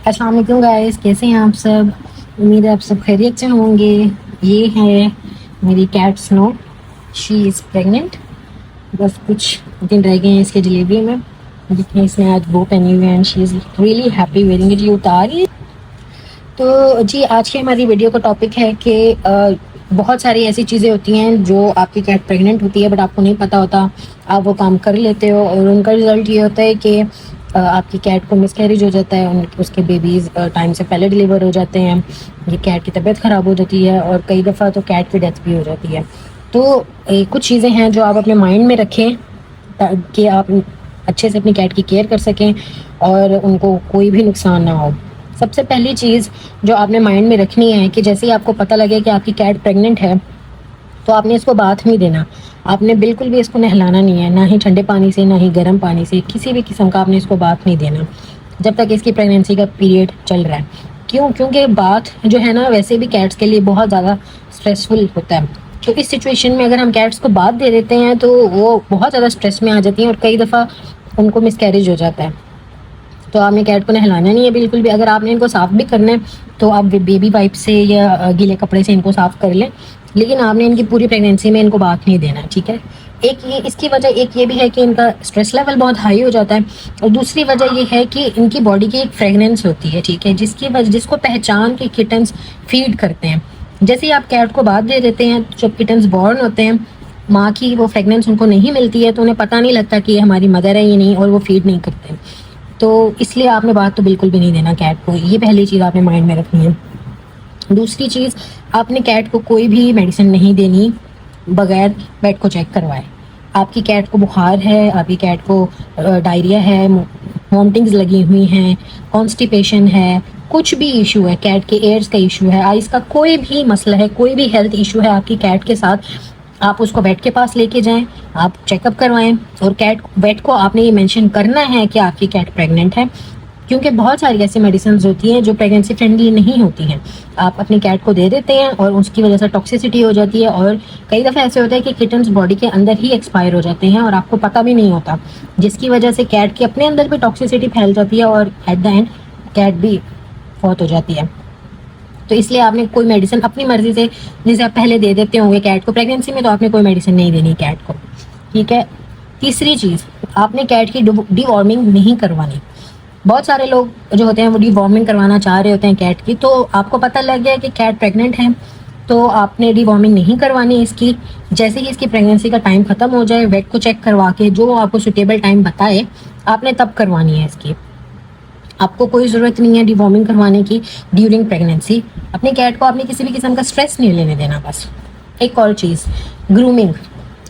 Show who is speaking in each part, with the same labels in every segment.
Speaker 1: अस्सलाम वालेकुम गाइस, कैसे हैं आप सब। उम्मीद है आप सब खैरियत से होंगे। ये है मेरी cat Snow. She is pregnant. बस कुछ दिन रह गए हैं इसके डिलीवरी में। देखिए इसने आज वो पहनी हुई है and she is really happy wearing it. ये उतार रही है। तो जी आज की हमारी वीडियो का टॉपिक है कि बहुत सारी ऐसी चीज़ें होती हैं जो आपकी कैट प्रेग्नेंट होती है बट आपको नहीं पता होता। आप वो काम कर लेते हो और उनका रिजल्ट ये होता है कि आपकी कैट को मिसकैरेज हो जाता है। उसके बेबीज़ टाइम से पहले डिलीवर हो जाते हैं। ये कैट की तबीयत ख़राब हो जाती है और कई दफ़ा तो कैट की डेथ भी हो जाती है। तो कुछ चीज़ें हैं जो आप अपने माइंड में रखें ताकि आप अच्छे से अपनी कैट की केयर कर सकें और उनको कोई भी नुकसान ना हो। सबसे पहली चीज़ जो आपने माइंड में रखनी है कि जैसे ही आपको पता लगे कि आपकी कैट प्रेग्नेंट है तो आपने इसको बाथ नहीं देना। आपने बिल्कुल भी इसको नहलाना नहीं है, ना ही ठंडे पानी से ना ही गर्म पानी से, किसी भी किस्म का आपने इसको बाथ नहीं देना जब तक इसकी प्रेगनेंसी का पीरियड चल रहा है। क्यों? क्योंकि बाथ जो है ना वैसे भी कैट्स के लिए बहुत ज़्यादा स्ट्रेसफुल होता है। तो इस सिचुएशन में अगर हम कैट्स को बाथ दे देते हैं तो वो बहुत ज़्यादा स्ट्रेस में आ जाती हैं और कई दफ़ा उनको मिसकैरेज हो जाता है। तो आपने कैट को नहलाना नहीं है बिल्कुल भी। अगर आपने इनको साफ़ भी करना है तो आप बेबी वाइप से या गीले कपड़े से इनको साफ़ कर लें, लेकिन आपने इनकी पूरी प्रेगनेंसी में इनको बाथ नहीं देना, ठीक है। एक ये इसकी वजह एक ये भी है कि इनका स्ट्रेस लेवल बहुत हाई हो जाता है और दूसरी वजह ये है कि इनकी बॉडी की एक फ्रेगनेंस होती है, ठीक है, जिसको पहचान के किटन्स फीड करते हैं। जैसे ही आप कैट को बाथ दे देते हैं, जब किटन्स बॉर्न होते हैं, माँ की वो फ्रेगनेंस उनको नहीं मिलती है तो उन्हें पता नहीं लगता कि ये हमारी मदर है या नहीं, और वो फीड नहीं करते। तो इसलिए आपने बात तो बिल्कुल भी नहीं देना कैट को। ये पहली चीज़ आपने माइंड में रखनी है। दूसरी चीज़, आपने कैट को कोई भी मेडिसिन नहीं देनी बगैर वेट को चेक करवाए। आपकी कैट को बुखार है, आपकी कैट को डायरिया है, वॉमिटिंग्स लगी हुई हैं, कॉन्स्टिपेशन है, कुछ भी इशू है, कैट के एयर्स का इशू है, आइस का कोई भी मसला है, कोई भी हेल्थ इशू है आपकी कैट के साथ, आप उसको वेट के पास लेके जाएं, आप चेकअप करवाएं। और वेट को आपने ये मेंशन करना है कि आपकी कैट प्रेग्नेंट है, क्योंकि बहुत सारी ऐसी मेडिसिन होती हैं जो प्रेगनेंसी फ्रेंडली नहीं होती हैं। आप अपनी कैट को दे देते हैं और उसकी वजह से टॉक्सिसिटी हो जाती है और कई दफ़े ऐसे होता है कि किटन्स बॉडी के अंदर ही एक्सपायर हो जाते हैं और आपको पता भी नहीं होता, जिसकी वजह से कैट के अपने अंदर भी टॉक्सिसिटी फैल जाती है और एट द एंड कैट भी फौत हो जाती है। तो इसलिए आपने कोई मेडिसिन अपनी मर्जी से, जैसे आप पहले दे देते होंगे कैट को प्रेगनेंसी में, तो आपने कोई मेडिसिन नहीं देनी कैट को, ठीक है। तीसरी चीज़, आपने कैट की डीवॉर्मिंग नहीं करवानी। बहुत सारे लोग जो होते हैं वो डीवॉर्मिंग करवाना चाह रहे होते हैं कैट की, तो आपको पता लग गया कि कैट प्रेग्नेंट है तो आपने डीवॉर्मिंग नहीं करवानी इसकी। जैसे ही इसकी प्रेगनेंसी का टाइम खत्म हो जाए, वेट को चेक करवा के जो आपको सुटेबल टाइम बताए आपने तब करवानी है इसकी। आपको कोई ज़रूरत नहीं है डीवॉर्मिंग करवाने की ड्यूरिंग प्रेगनेंसी। अपनी कैट को आपने किसी भी किस्म का स्ट्रेस नहीं लेने देना बस। एक और चीज़, ग्रूमिंग।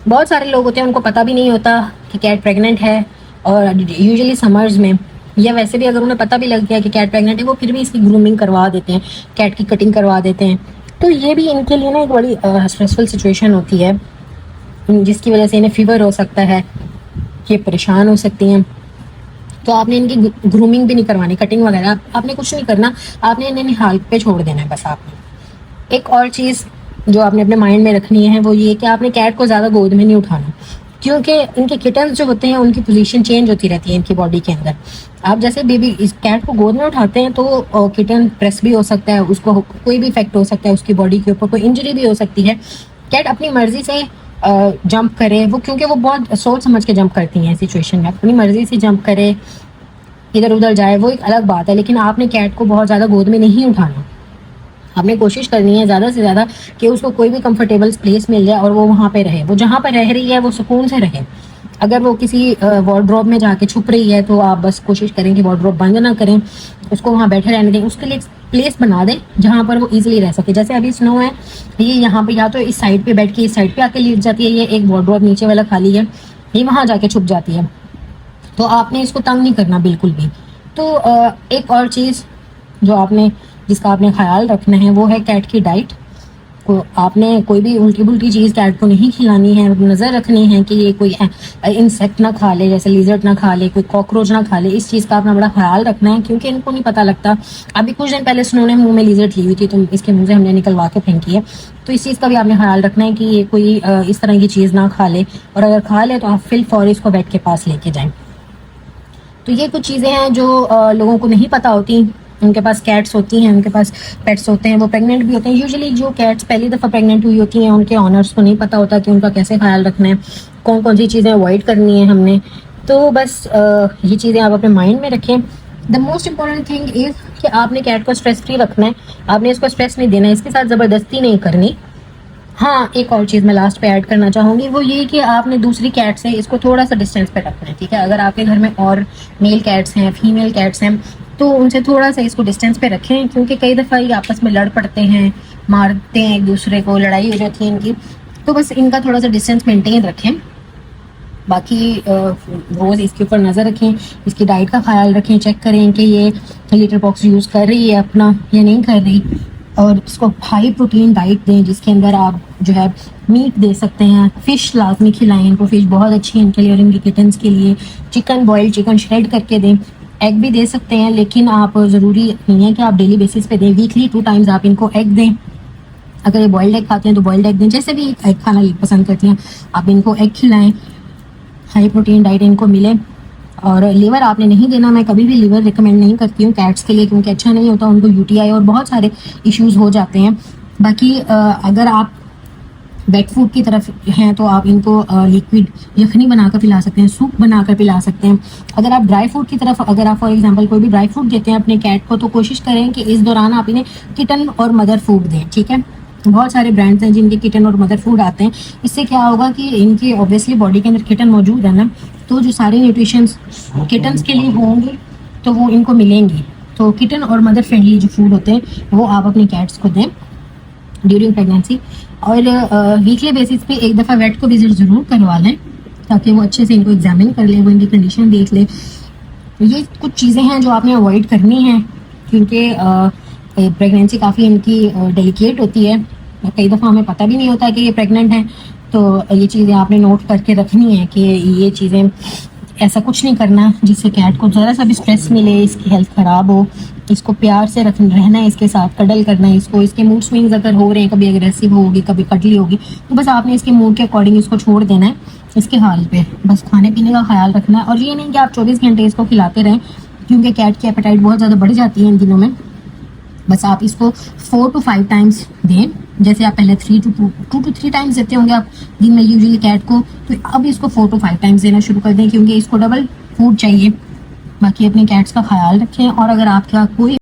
Speaker 1: बहुत सारे लोग होते हैं उनको पता भी नहीं होता कि कैट प्रेग्नेंट है, और यूजुअली समर्स में या वैसे भी अगर उन्हें पता भी लग गया कि कैट प्रेग्नेंट है वो फिर भी इसकी ग्रूमिंग करवा देते हैं, कैट की कटिंग करवा देते हैं। तो ये भी इनके लिए ना एक बड़ी स्ट्रेसफुल सिचुएशन होती है, जिसकी वजह से इन्हें फीवर हो सकता है, ये परेशान हो सकती हैं। तो आपने इनकी ग्रूमिंग भी नहीं करवानी, कटिंग वगैरह आपने कुछ नहीं करना, आपने इन्हें निहाल पे छोड़ देना है बस आपने। एक और चीज़ जो आपने अपने माइंड में रखनी है वो ये कि आपने कैट को ज़्यादा गोद में नहीं उठाना, क्योंकि इनके किटन्स जो होते हैं उनकी पोजीशन चेंज होती रहती है इनकी बॉडी के अंदर। आप जैसे बेबी इस कैट को गोद में उठाते हैं तो किटन प्रेस भी हो सकता है, उसको कोई भी इफेक्ट हो सकता है, उसकी बॉडी के ऊपर कोई इंजरी भी हो सकती है। कैट अपनी मर्जी से जंप करे, वो क्योंकि वो बहुत सोच समझ के जंप करती हैं सिचुएशन में, अपनी मर्जी से जंप करे, इधर उधर जाए, वो एक अलग बात है। लेकिन आपने कैट को बहुत ज़्यादा गोद में नहीं उठाना। आपने कोशिश करनी है ज़्यादा से ज़्यादा कि उसको कोई भी कंफर्टेबल प्लेस मिल जाए और वो वहाँ पे रहे, वो जहाँ पर रह रही है वो सुकून से रहे। अगर वो किसी वार्डरोब में जाके छुप रही है तो आप बस कोशिश करें कि वार्डरोब बंद ना करें, उसको वहाँ बैठे रहने दें, उसके लिए प्लेस बना दें जहाँ पर वो इजीली रह सके। जैसे अभी स्नो है, ये यहाँ पे या तो इस साइड पे बैठ के इस साइड पे आके लेट जाती है, ये एक वार्डरोब नीचे वाला खाली है, ये वहाँ जाके छुप जाती है। तो आपने इसको तंग नहीं करना बिल्कुल भी। तो एक और चीज़ जिसका आपने ख्याल रखना है वो है कैट की डाइट को। आपने कोई भी उल्टी पुल्टी चीज़ कैट को नहीं खिलानी है, नज़र रखनी है कि ये कोई इंसेक्ट ना खा ले, जैसे लिजर्ट ना खा ले, कोई कॉकरोच ना खा ले। इस चीज़ का अपना बड़ा ख्याल रखना है, क्योंकि इनको नहीं पता लगता। अभी कुछ दिन पहले स्नो ने मुंह में लिजर्ट ली हुई थी तो इसके मुंह से हमने निकलवा के फेंकी है। तो इस चीज़ का भी आपने ख्याल रखना है कि ये कोई इस तरह की चीज़ ना खा ले, और अगर खा ले तो आप फिल फौरी इसको बेड के पास लेके जाएं। तो ये कुछ चीज़ें हैं जो लोगों को नहीं पता होती उनके पास कैट्स होती हैं, उनके पास पेट्स होते हैं, वो प्रेग्नेंट भी होते हैं। यूजुअली जो कैट्स पहली दफ़ा प्रेग्नेंट हुई होती हैं उनके ऑनर्स को नहीं पता होता कि उनका कैसे ख्याल रखना है, कौन कौन सी चीज़ें अवॉइड करनी है हमने। तो बस ये चीज़ें आप अपने माइंड में रखें। The most important thing is कि आपने कैट को स्ट्रेस फ्री रखना है, आपने इसको स्ट्रेस नहीं देना है, इसके साथ ज़बरदस्ती नहीं करनी। हाँ, एक और चीज़ मैं लास्ट पे ऐड करना चाहूँगी, वो ये कि आपने दूसरी कैट से इसको थोड़ा सा डिस्टेंस पे रखना है, ठीक है। अगर आपके घर में और मेल कैट्स हैं, फीमेल कैट्स हैं, तो उनसे थोड़ा सा इसको डिस्टेंस पे रखें, क्योंकि कई दफ़ा ये आपस में लड़ पड़ते हैं, मारते हैं एक दूसरे को, लड़ाई हो जाती है इनकी। तो बस इनका थोड़ा सा डिस्टेंस मेंटेन रखें। बाकी रोज़ इसके ऊपर नज़र रखें, इसकी डाइट का ख्याल रखें, चेक करें कि ये लिटर बॉक्स यूज़ कर रही है अपना या नहीं कर रही, और इसको हाई प्रोटीन डाइट दें जिसके अंदर आप जो है मीट दे सकते हैं। फ़िश लाजमी खिलाएं इनको, फ़िश बहुत अच्छी है इनके लिए और इनकी किटन्स के लिए। चिकन, बॉइल्ड चिकन श्रेड करके दें। एग भी दे सकते हैं, लेकिन आप ज़रूरी नहीं है कि आप डेली बेसिस पे दें, वीकली 2 टाइम्स आप इनको एग दें। अगर ये बॉइल्ड एग खाते हैं तो बॉइल्ड एग दें, जैसे भी एग खाना पसंद करती हैं आप इनको एग खिलाएं, हाई प्रोटीन डाइट इनको मिले। और लीवर आपने नहीं देना, मैं कभी भी लीवर रिकमेंड नहीं करती हूँ कैट्स के लिए, क्योंकि अच्छा नहीं होता, उनको यूटीआई और बहुत सारे इश्यूज हो जाते हैं। बाकी अगर आप वेट फूड की तरफ हैं तो आप इनको लिक्विड यखनी बनाकर पिला सकते हैं, सूप बनाकर पिला सकते हैं। अगर आप ड्राई फूड की तरफ, अगर आप फॉर एग्जांपल कोई भी ड्राई फूड देते हैं अपने कैट को, तो कोशिश करें कि इस दौरान आप इन्हें किटन और मदर फूड दें, ठीक है। बहुत सारे ब्रांड्स हैं जिनके किटन और मदर फूड आते हैं। इससे क्या होगा कि इनकी ऑब्वियसली बॉडी के अंदर किटन मौजूद है ना, तो जो सारे न्यूट्रिशंस किटन्स के लिए होंगे तो वो इनको मिलेंगी। तो किटन और मदर फ्रेंडली जो फूड होते हैं वो आप अपने कैट्स को दें ड्यूरिंग प्रेगनेंसी। और वीकली बेसिस पे एक दफ़ा वेट को विजिट ज़रूर करवा लें, ताकि वो अच्छे से इनको एग्जामिन कर ले, वो इनकी कंडीशन देख ले। ये कुछ चीज़ें हैं जो आपने अवॉइड करनी हैं, क्योंकि प्रेगनेंसी काफ़ी इनकी डेलिकेट होती है। कई दफ़ा हमें पता भी नहीं होता कि ये प्रेग्नेंट हैं, तो ये चीज़ें आपने नोट करके रखनी है कि ये चीज़ें, ऐसा कुछ नहीं करना जिससे कैट को ज़रा सा भी स्ट्रेस मिले, इसकी हेल्थ ख़राब हो। इसको प्यार से रहना है, इसके साथ कडल करना है इसको। इसके मूड स्विंग्स अगर हो रहे हैं, कभी अग्रेसिव होगी, कभी कटली होगी, तो बस आपने इसके मूड के अकॉर्डिंग इसको छोड़ देना है इसके हाल पे। बस खाने पीने का ख्याल रखना है, और ये नहीं कि आप 24 घंटे इसको खिलाते रहें, क्योंकि कैट की एपेटाइट बहुत ज़्यादा बढ़ जाती है इन दिनों में। बस आप इसको 4 to 5 टाइम्स दें, जैसे आप पहले 2 to 3 टाइम्स देते होंगे आप दिन में यूजुअली कैट को, तो अब इसको 4 to 5 टाइम्स देना शुरू कर दें, क्योंकि इसको डबल फूड चाहिए। बाकी अपने कैट्स का ख्याल रखें, और अगर आपका कोई